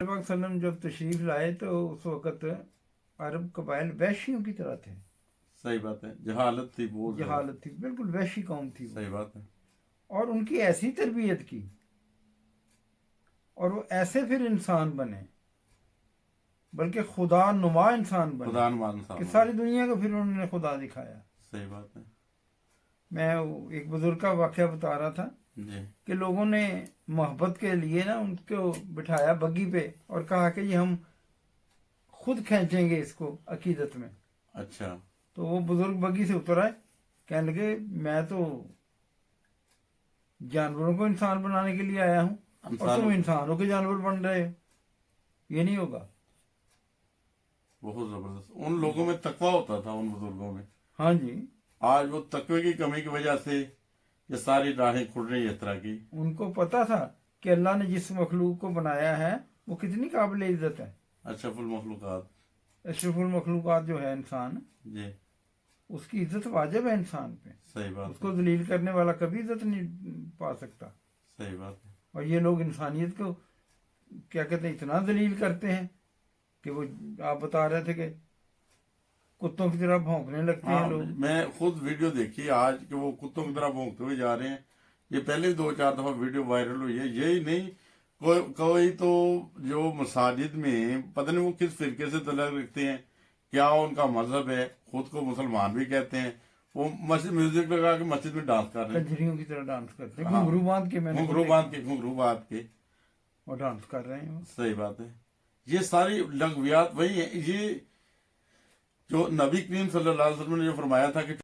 पाक सल्लम जब तशरीफ लाए तो उस वक़्त अरब कबाइल वैश्यों की तरह थे। सही बात है, जहालत थी बहुत ज़्यादा। जहालत थी, बिल्कुल वैशी कौम थी वो। सही बात है। और उनकी ऐसी तरबियत की और वो ऐसे फिर इंसान बने, बल्कि खुदा नुमा इंसान बने खुदा नुमान कि साहब। सारी दुनिया को फिर उन्होंने खुदा दिखाया। सही बात है मैं एक बुजुर्ग का वाक़या बता रहा था जी। कि लोगों ने मोहब्बत के लिए ना उनको बिठाया बग्गी पे और कहा कि ये हम खुद खींचेंगे इसको अकीदत में। अच्छा। तो वो बुजुर्ग बग्गी से उतर आए, कहने लगे मैं तो जानवरों को इंसान बनाने के लिए आया हूँ और तुम इंसानों के जानवर बन रहे हो, ये नहीं होगा। बहुत जबरदस्त। उन लोगों में तकवा होता था, उन बुजुर्गों में। हाँ जी, आज वो तकवे की कमी की वजह से ये सारी राहें खुल रही है इस तरह की। उनको पता था कि अल्लाह ने जिस मखलूक को बनाया है वो कितनी काबिल इज्जत है। अशरफुल मखलूकात। अशरफुल मखलूकात जो है इंसान, जी। उसकी इज्जत वाजिब है इंसान पे। सही बात उसको है। जलील करने वाला कभी इज्जत नहीं पा सकता। सही बात है। और ये लोग इंसानियत को क्या कहते हैं, इतना जलील करते हैं कि वो आप बता रहे थे कि कुत्तों की तरह भौंकने लगते हैं हाँ, लोग। मैं खुद वीडियो देखी आज कि वो कुत्तों की तरह भौंकते हुए जा रहे हैं। ये पहले 2-4 दफा वीडियो वायरल हुई है। यही नहीं, कोई तो जो मसाजिद में पता नहीं वो किस फिरके से तल्लुक रखते हैं, क्या उनका मजहब है, खुद को मुसलमान भी कहते हैं, वो मस्जिद म्यूजिक लगा के मस्जिद में डांस कर रहे हैं। कंजरियों की तरह डांस करते हैं, हाँ, घुंघरू बांध के, मैंने खुद घुंघरू बांध देखा। के, घुंघरू बांध के और डांस कर रहे हैं वो। सही बात है। ये सारी लघवियात वही है। ये जो नबी करीम सल्लल्लाहु अलैहि वसल्लम ने जो फरमाया था कि